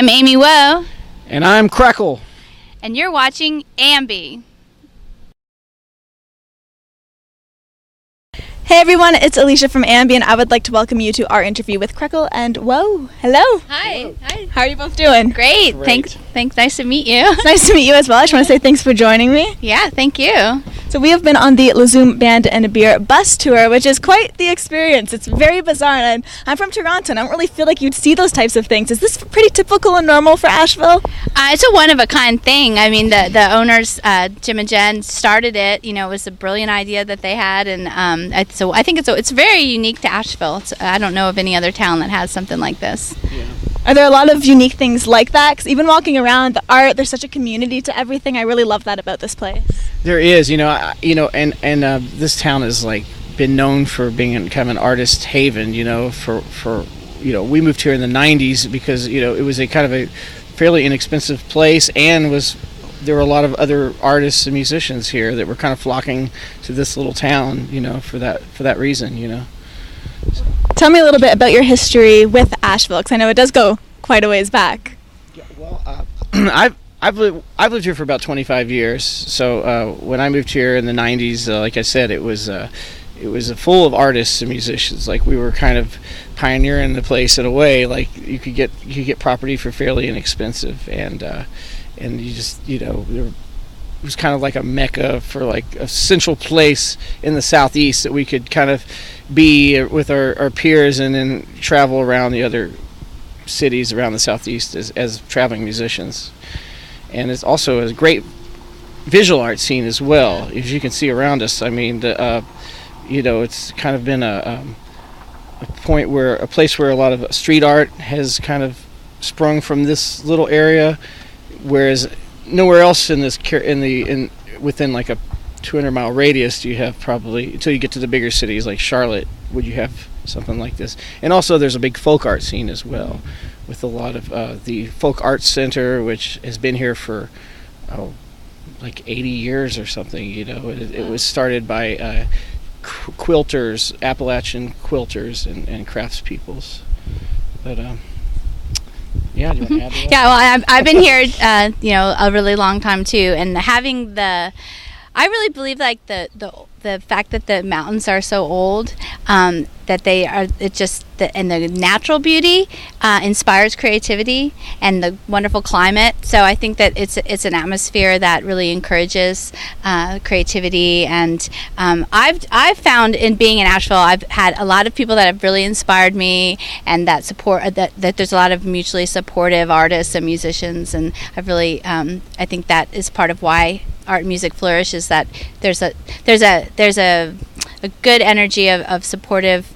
I'm Amy Whoa. And I'm Krekel. And you're watching AMBY. Hey everyone, it's Alicia from AMBY, and I would like to welcome you to our interview with Krekel and Whoa. Hello. Hi. Hello. Hi. How are you both doing? Great. Thanks. Nice to meet you. It's nice to meet you as well. I just want to say thanks for joining me. Yeah, thank you. So we have been on the LaZoom Band and a Beer bus tour, which is quite the experience. It's very bizarre, and I'm from Toronto, and I don't really feel like you'd see those types of things. Is this pretty typical and normal for Asheville? It's a one-of-a-kind thing. I mean, the owners, Jim and Jen, started it. You know, it was a brilliant idea that they had, and so I think it's very unique to Asheville. I don't know of any other town that has something like this. Yeah. Are there a lot of unique things like that? 'Cause even walking around, the art, there's such a community to everything. I really love that about this place. There is, and this town has been known for being kind of an artist haven. We moved here in the '90s because it was a kind of a fairly inexpensive place, and there were a lot of other artists and musicians here that were kind of flocking to this little town, for that reason, Tell me a little bit about your history with Asheville, because I know it does go quite a ways back. Yeah, well, I've lived here for about 25 years. So when I moved here in the '90s, like I said, it was full of artists and musicians. We were kind of pioneering the place in a way. You could get property for fairly inexpensive, and you just it was kind of like a mecca for a central place in the southeast that we could kind of be with our peers and then travel around the other cities around the southeast as traveling musicians. And it's also a great visual art scene as well, as you can see around us. I mean, it's kind of been a place where a lot of street art has kind of sprung from this little area, whereas nowhere else within a 200-mile radius do you have, probably until you get to the bigger cities like Charlotte, would you have something like this. And also there's a big folk art scene as well, with a lot of the Folk Arts Center, which has been here for 80 years or something. It was started by quilters, Appalachian quilters and craftspeoples. But yeah, do you want to add to that? Yeah, well, I've been here, a really long time too, and I really believe the fact that the mountains are so old, that they are, and the natural beauty inspires creativity, and the wonderful climate. So I think that it's an atmosphere that really encourages creativity. And I've found in being in Asheville, I've had a lot of people that have really inspired me, and that support that there's a lot of mutually supportive artists and musicians, and I've really I think that is part of why art and music flourishes. That there's a good energy of supportive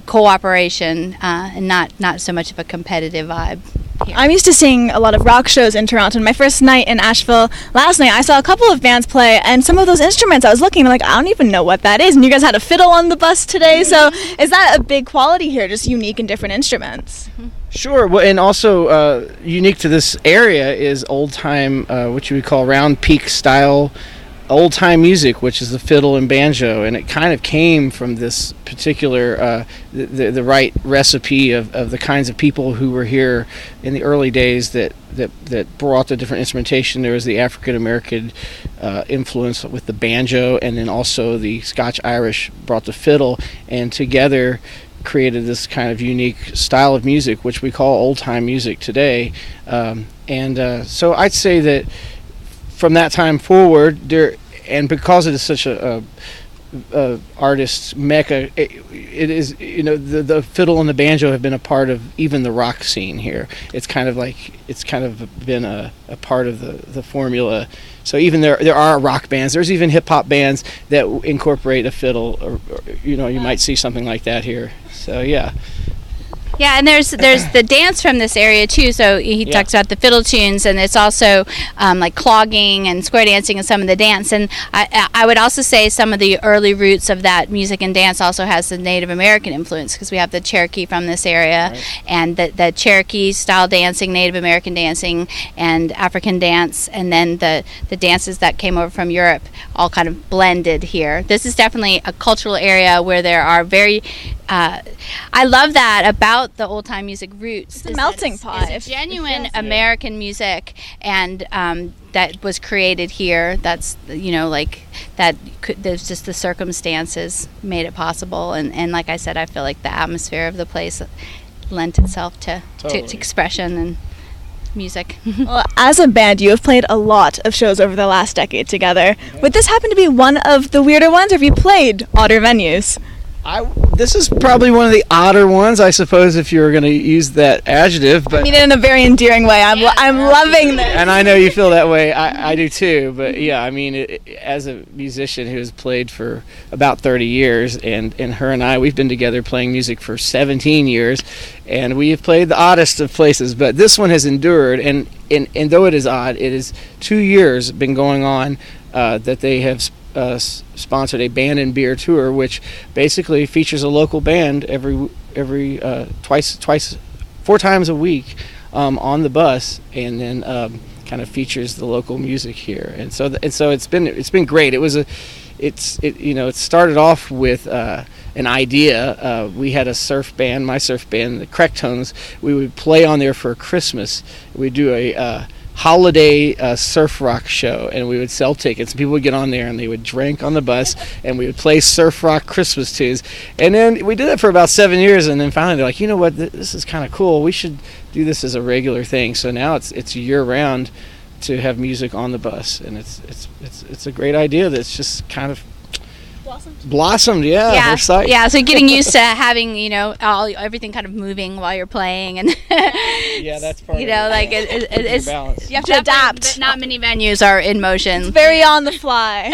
cooperation, and not so much of a competitive vibe here. I'm used to seeing a lot of rock shows in Toronto, and my first night in Asheville last night I saw a couple of bands play, and some of those instruments I was looking, I'm like, I don't even know what that is, and you guys had a fiddle on the bus today. So is that a big quality here, just unique and different instruments? Mm-hmm. Sure. Well, and also unique to this area is old-time, what you would call round peak style old-time music, which is the fiddle and banjo, and it kind of came from this particular the right recipe of the kinds of people who were here in the early days that brought the different instrumentation. There was the African American influence with the banjo, and then also the Scotch Irish brought the fiddle, and together created this kind of unique style of music, which we call old-time music today. So I'd say that from that time forward, and because it is such a artist's mecca, it is, the fiddle and the banjo have been a part of even the rock scene here. It's kind of been a part of the formula. So even there are rock bands. There's even hip hop bands that incorporate a fiddle, or you might see something like that here. So yeah. Yeah, and there's the dance from this area too. So he talks about the fiddle tunes, and it's also like clogging and square dancing and some of the dance. And I would also say some of the early roots of that music and dance also has the Native American influence, because we have the Cherokee from this area, right, and the Cherokee style dancing, Native American dancing, and African dance, and then the dances that came over from Europe all kind of blended here. This is definitely a cultural area where there are very I love that about the old time music roots. It's a melting pot. It's genuine American music, and that was created here. That's like that. There's just the circumstances made it possible, and like I said, I feel like the atmosphere of the place lent itself to expression and music. Well, as a band, you have played a lot of shows over the last decade together. Would this happen to be one of the weirder ones, or have you played odder venues? This is probably one of the odder ones, I suppose, if you were going to use that adjective. But I mean it in a very endearing way. I'm loving this. And I know you feel that way. I do too. But yeah, I mean, as a musician who has played for about 30 years, and her and I, we've been together playing music for 17 years, and we have played the oddest of places. But this one has endured, and though it is odd, it is 2 years been going on that they have sponsored a band and beer tour, which basically features a local band every 4 times a week on the bus, and then kind of features the local music here. And so it's been great. It started off with an idea. We had a surf band, my surf band, the Krekel. We would play on there for Christmas. We'd do a holiday surf rock show, and we would sell tickets. People would get on there and they would drink on the bus, and we would play surf rock Christmas tunes. And then we did that for about 7 years, and then finally they're like, you know what, this is kind of cool. We should do this as a regular thing. So now it's year round to have music on the bus, and it's a great idea that's just kind of blossomed. Yeah. So getting used to having everything kind of moving while you're playing, and yeah, that's part it's balance. You have to adapt. But not many venues are in motion. It's very on the fly.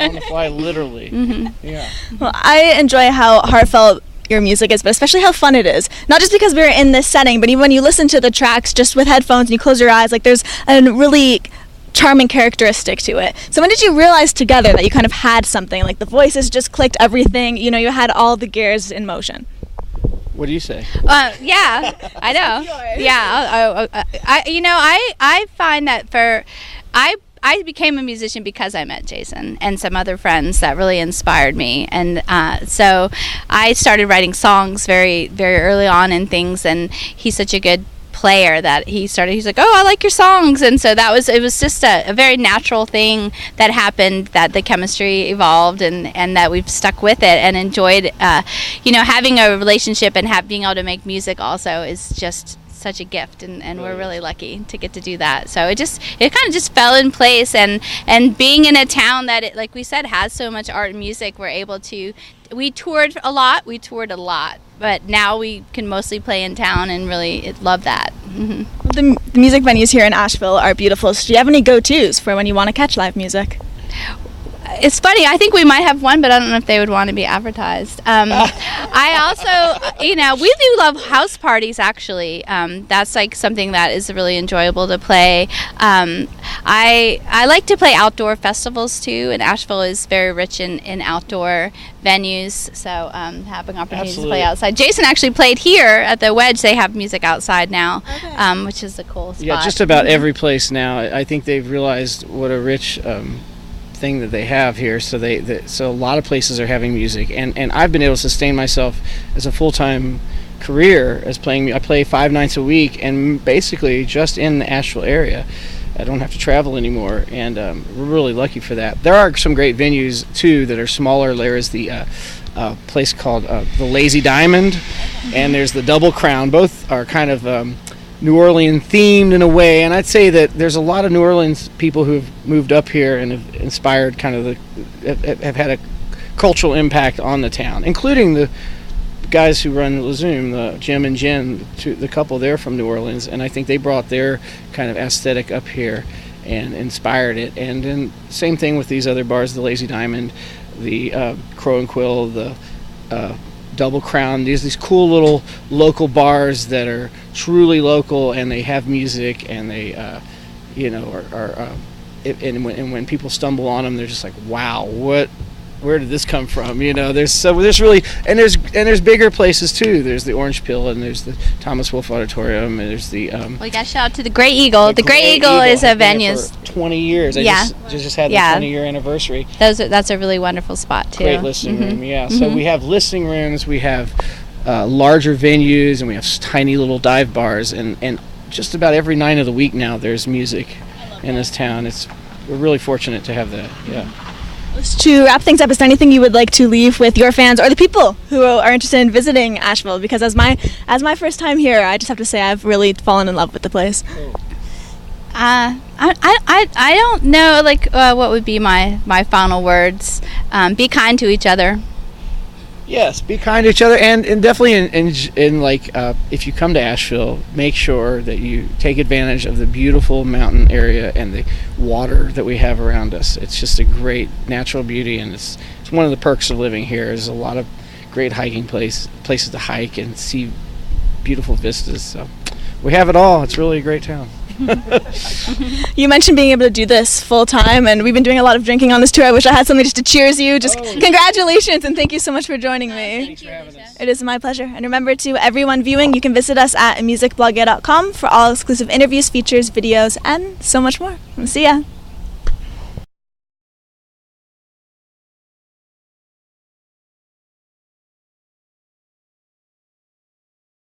On the fly, literally. Mm-hmm. Yeah. Well, I enjoy how heartfelt your music is, but especially how fun it is. Not just because we're in this setting, but even when you listen to the tracks just with headphones and you close your eyes, like there's a really charming characteristic to it. So when did you realize together that you kind of had something, like the voices just clicked, everything, you had all the gears in motion? What do you say? Yeah, I know. Yeah, I find that I became a musician because I met Jason and some other friends that really inspired me, and so I started writing songs very, very early on and things, and he's such a good player that he's like, oh, I like your songs. And so it was just a very natural thing that happened, that the chemistry evolved, and that we've stuck with it and enjoyed having a relationship, and being able to make music also is just such a gift, and we're really lucky to get to do that. So it kind of just fell in place, and being in a town that, like we said, has so much art and music, we're able to. We toured a lot, but now we can mostly play in town, and really love that. Mm-hmm. The music venues here in Asheville are beautiful. So do you have any go-tos for when you want to catch live music? It's funny, I think we might have one, but I don't know if they would want to be advertised. I also, we do love house parties, actually. That's like something that is really enjoyable to play. I like to play outdoor festivals too, and Asheville is very rich in outdoor venues, so having opportunities to play outside. Jason actually played here at the Wedge. They have music outside now, which is a cool spot. Yeah, just about every place now. I think they've realized what a rich thing that they have here, so so a lot of places are having music, and I've been able to sustain myself as a full-time career as playing. I play 5 nights a week, and basically just in the Asheville area. I don't have to travel anymore, and we're really lucky for that. There are some great venues too that are smaller. There is the place called the Lazy Diamond, and there's the Double Crown. Both are kind of New Orleans themed in a way, and I'd say that there's a lot of New Orleans people who've moved up here and have inspired have had a cultural impact on the town, including the guys who run LaZoom, Jim and Jen, the couple there from New Orleans, and I think they brought their kind of aesthetic up here and inspired it. And then same thing with these other bars, the Lazy Diamond, the Crow and Quill, the Double Crown. These cool little local bars that are truly local, and they have music, and they and when people stumble on them, they're just like, wow, where did this come from? There's really, and there's bigger places too. There's the Orange Pill, and there's the Thomas Wolfe Auditorium, and there's the we got to shout out to the Grey Eagle. The Grey Eagle is a venue for 20 years. I just had the 20-year anniversary. That's a really wonderful spot too. Great listening room. Yeah. So we have listening rooms, we have larger venues, and we have tiny little dive bars, and just about every night of the week now there's music in this town. We're really fortunate to have that. Yeah. To wrap things up, is there anything you would like to leave with your fans or the people who are interested in visiting Asheville? Because as my first time here, I just have to say I've really fallen in love with the place. I don't know what would be my final words. Be kind to each other. Yes, be kind to each other, and definitely if you come to Asheville, make sure that you take advantage of the beautiful mountain area and the water that we have around us. It's just a great natural beauty, and it's one of the perks of living here. There's a lot of great hiking places to hike and see beautiful vistas. So we have it all. It's really a great town. You mentioned being able to do this full time, and we've been doing a lot of drinking on this tour. I wish I had something just to cheers you. Congratulations, and thank you so much for joining me. Thanks for having us. It is my pleasure. And remember, to everyone viewing, you can visit us at musicblogger.com for all exclusive interviews, features, videos, and so much more. See ya.